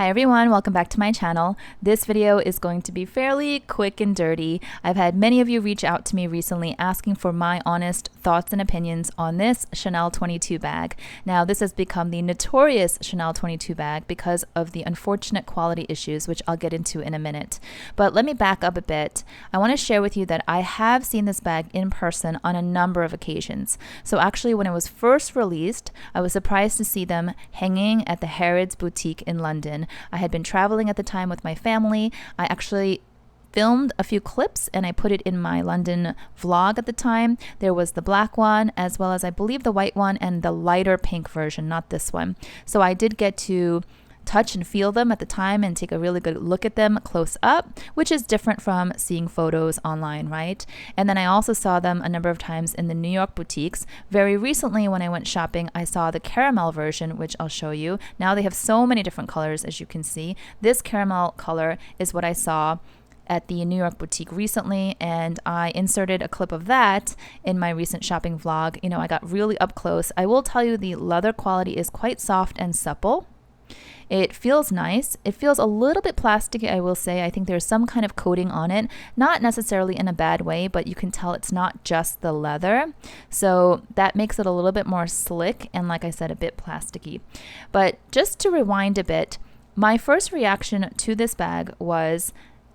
Hi everyone, welcome back to my channel. This video is going to be fairly quick and dirty. I've had many of you reach out to me recently asking for my honest thoughts and opinions on this Chanel 22 bag. Now this has become the notorious Chanel 22 bag because of the unfortunate quality issues, which I'll get into in a minute. But let me back up a bit. I want to share with you that I have seen this bag in person on a number of occasions. So actually when it was first released, I was surprised to see them hanging at the Harrods boutique in London. I had been traveling at the time with my family. I actually filmed a few clips and I put it in my London vlog at the time. There was the black one as well as I believe the white one and the lighter pink version, not this one. So I did get to touch and feel them at the time and take a really good look at them close up, which is different from seeing photos online, right? And then I also saw them a number of times in the New York boutiques. Very recently when I went shopping, I saw the caramel version, which I'll show you. Now they have so many different colors, as you can see. This caramel color is what I saw at the New York boutique recently, and I inserted a clip of that in my recent shopping vlog. You know, I got really up close. I will tell you the leather quality is quite soft and supple. It feels nice. It feels a little bit plasticky, I will say. I think there's some kind of coating on it, not necessarily in a bad way, but you can tell it's not just the leather. So that makes it a little bit more slick and, like I said, a bit plasticky. But just to rewind a bit, my first reaction to this bag was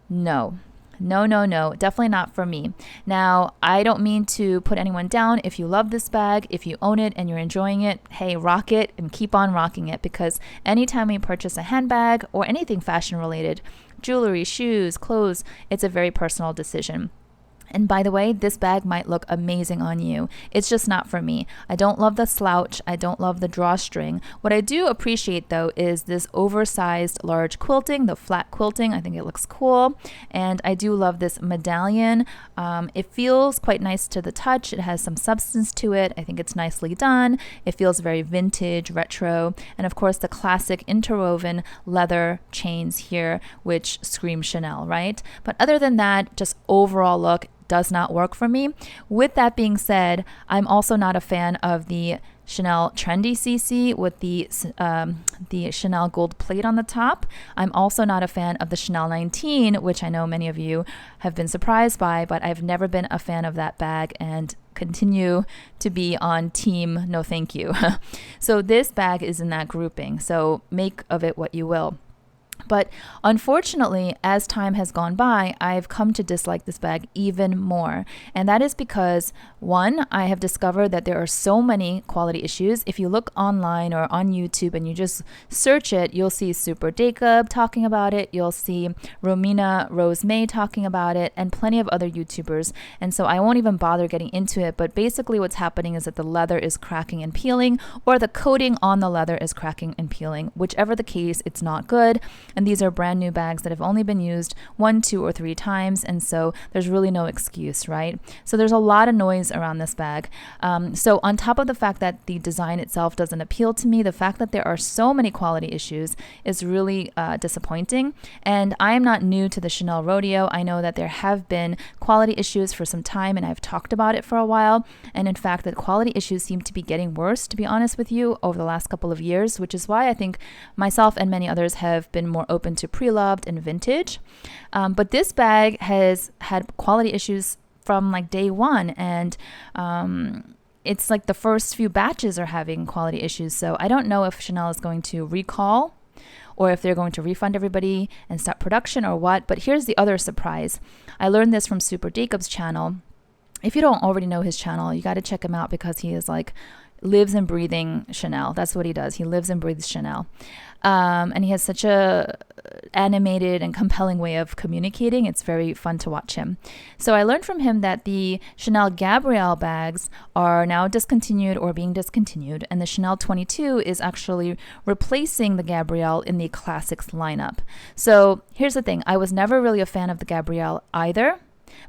no. No, definitely not for me. Now, I don't mean to put anyone down. If you love this bag, if you own it and you're enjoying it, hey, rock it and keep on rocking it, because anytime we purchase a handbag or anything fashion related, jewelry, shoes, clothes, it's a very personal decision. And by the way, this bag might look amazing on you. It's just not for me. I don't love the slouch. I don't love the drawstring. What I do appreciate though is this oversized large quilting, the flat quilting. I think it looks cool. And I do love this medallion. It feels quite nice to the touch. It has some substance to it. I think it's nicely done. It feels very vintage, retro. And of course the classic interwoven leather chains here, which scream Chanel, right? But other than that, just overall look does not work for me. With that being said, I'm also not a fan of the Chanel Trendy CC with the Chanel gold plate on the top. I'm also not a fan of the Chanel 19, which I know many of you have been surprised by, but I've never been a fan of that bag and continue to be on team no thank you. So this bag is in that grouping, so make of it what you will. But unfortunately, as time has gone by, I've come to dislike this bag even more. And that is because, one, I have discovered that there are so many quality issues. If you look online or on YouTube and you just search it, you'll see Super Jacob talking about it. You'll see Romina Rose May talking about it and plenty of other YouTubers. And so I won't even bother getting into it. But basically what's happening is that the leather is cracking and peeling, or the coating on the leather is cracking and peeling. Whichever the case, it's not good. And these are brand new bags that have only been used 1, 2, or 3 times. And so there's really no excuse, right? So there's a lot of noise around this bag. So on top of the fact that the design itself doesn't appeal to me, the fact that there are so many quality issues is really disappointing. And I am not new to the Chanel rodeo. I know that there have been quality issues for some time, and I've talked about it for a while. And in fact, that quality issues seem to be getting worse, to be honest with you, over the last couple of years, which is why I think myself and many others have been more open to pre-loved and vintage. But this bag has had quality issues from like day one, and it's like the first few batches are having quality issues. So I don't know if Chanel is going to recall or if they're going to refund everybody and stop production or what. But here's the other surprise. I learned this from Super Jacob's channel. If you don't already know his channel, you got to check him out because he is like lives and breathing Chanel. That's what he does. He lives and breathes Chanel. And he has such a animated and compelling way of communicating. It's very fun to watch him. So I learned from him that the Chanel Gabrielle bags are now discontinued or being discontinued, and the Chanel 22 is actually replacing the Gabrielle in the classics lineup. So here's the thing. I was never really a fan of the Gabrielle either.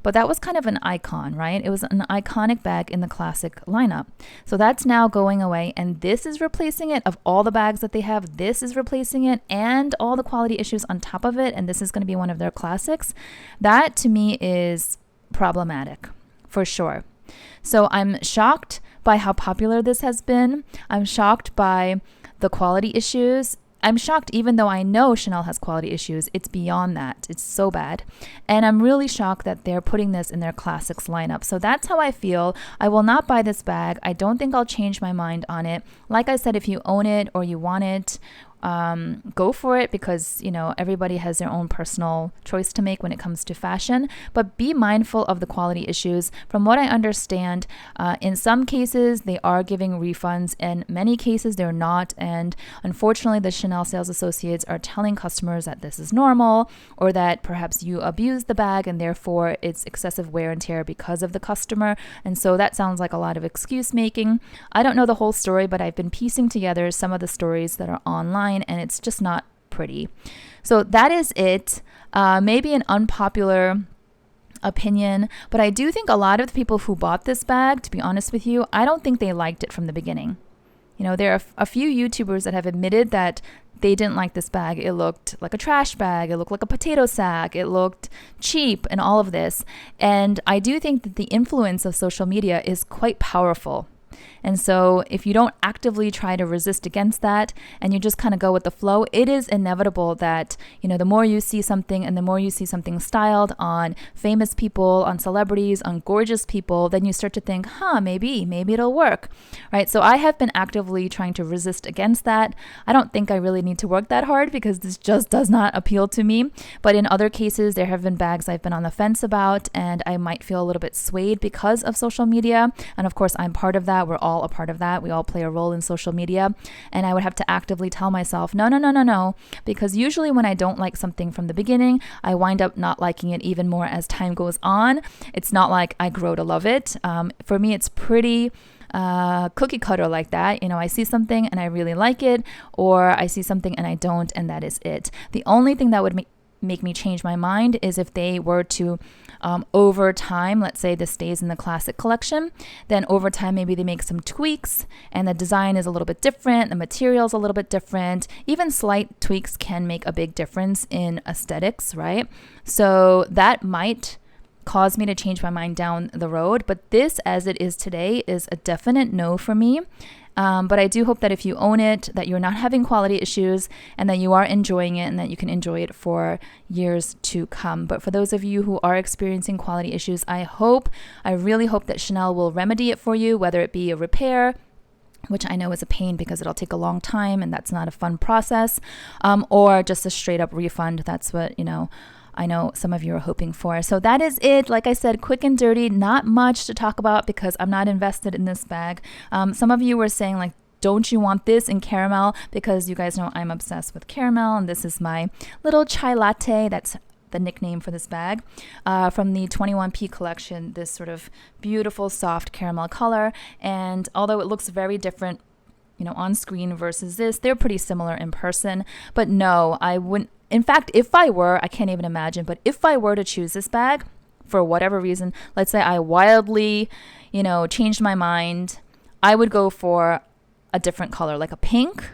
But that was kind of an icon, right? It was an iconic bag in the classic lineup. So that's now going away, and this is replacing it. Of all the bags that they have, this is replacing it, and all the quality issues on top of it, and this is going to be one of their classics. That to me is problematic for sure. So I'm shocked by how popular this has been. I'm shocked by the quality issues. I'm shocked, even though I know Chanel has quality issues, it's beyond that. It's so bad. And I'm really shocked that they're putting this in their classics lineup. So that's how I feel. I will not buy this bag. I don't think I'll change my mind on it. Like I said, if you own it or you want it, go for it, because everybody has their own personal choice to make when it comes to fashion, but be mindful of the quality issues. From what I understand, in some cases they are giving refunds, in many cases they're not, and unfortunately the Chanel sales associates are telling customers that this is normal, or that perhaps you abuse the bag and therefore it's excessive wear and tear because of the customer. And so that sounds like a lot of excuse making. I don't know the whole story, but I've been piecing together some of the stories that are online, and it's just not pretty. So that is it. Maybe an unpopular opinion, but I do think a lot of the people who bought this bag, to be honest with you, I don't think they liked it from the beginning. There are a few YouTubers that have admitted that they didn't like this bag. It looked like a trash bag. It looked like a potato sack. It looked cheap and all of this. And I do think that the influence of social media is quite powerful. And so if you don't actively try to resist against that and you just kind of go with the flow, it is inevitable that, the more you see something and the more you see something styled on famous people, on celebrities, on gorgeous people, then you start to think, maybe it'll work, right? So I have been actively trying to resist against that. I don't think I really need to work that hard because this just does not appeal to me. But in other cases, there have been bags I've been on the fence about, and I might feel a little bit swayed because of social media. And of course, I'm part of that. We're all a part of that. We all play a role in social media. And I would have to actively tell myself, no, because usually when I don't like something from the beginning, I wind up not liking it even more as time goes on. It's not like I grow to love it. For me, it's pretty cookie cutter like that. I see something and I really like it, or I see something and I don't, and that is it. The only thing that would make me change my mind is if they were to over time, let's say this stays in the classic collection, then over time maybe they make some tweaks and the design is a little bit different, the material's a little bit different. Even slight tweaks can make a big difference in aesthetics, right? So that might cause me to change my mind down the road, but this as it is today is a definite no for me. But I do hope that if you own it, that you're not having quality issues and that you are enjoying it and that you can enjoy it for years to come. But for those of you who are experiencing quality issues, I really hope that Chanel will remedy it for you, whether it be a repair, which I know is a pain because it'll take a long time and that's not a fun process, or just a straight up refund. That's what, I know some of you are hoping for. So that is it. Like I said, quick and dirty, not much to talk about because I'm not invested in this bag. Some of you were saying like, don't you want this in caramel? Because you guys know I'm obsessed with caramel, and this is my little chai latte. That's the nickname for this bag, from the 21P collection, this sort of beautiful soft caramel color. And although it looks very different, on screen versus this, they're pretty similar in person. But no, I wouldn't. In fact, if I were, I can't even imagine, but if I were to choose this bag for whatever reason, let's say I wildly, changed my mind, I would go for a different color, like a pink,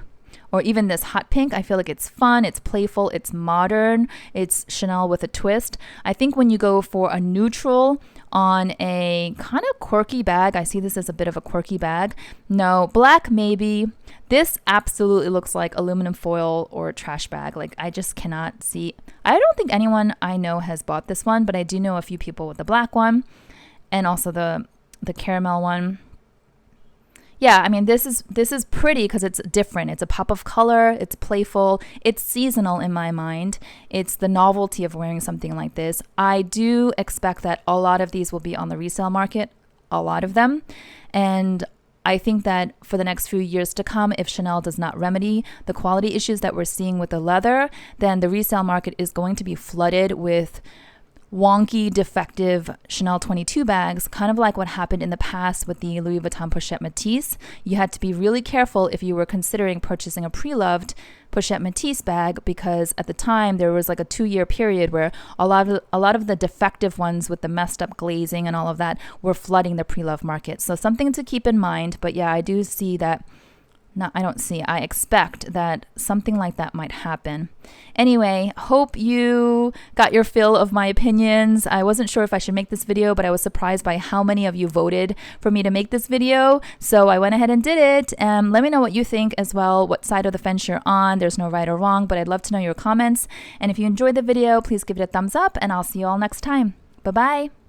or even this hot pink. I feel like it's fun, it's playful, it's modern, it's Chanel with a twist. I think when you go for a neutral on a kind of quirky bag, I see this as a bit of a quirky bag. No, black maybe. This absolutely looks like aluminum foil or a trash bag. Like, I just cannot see. I don't think anyone I know has bought this one, but I do know a few people with the black one and also the caramel one. Yeah, I mean, this is pretty because it's different. It's a pop of color. It's playful. It's seasonal in my mind. It's the novelty of wearing something like this. I do expect that a lot of these will be on the resale market, a lot of them. And I think that for the next few years to come, if Chanel does not remedy the quality issues that we're seeing with the leather, then the resale market is going to be flooded with wonky, defective Chanel 22 bags, kind of like what happened in the past with the Louis Vuitton Pochette Métis. You had to be really careful if you were considering purchasing a pre-loved Pochette Métis bag, because at the time there was like a 2-year period where a lot of the defective ones with the messed up glazing and all of that were flooding the pre-love market. So something to keep in mind. But yeah, I do see that I expect that something like that might happen. Anyway, hope you got your fill of my opinions. I wasn't sure if I should make this video, but I was surprised by how many of you voted for me to make this video. So I went ahead and did it. Let me know what you think as well, what side of the fence you're on. There's no right or wrong, but I'd love to know your comments. And if you enjoyed the video, please give it a thumbs up, and I'll see you all next time. Bye-bye.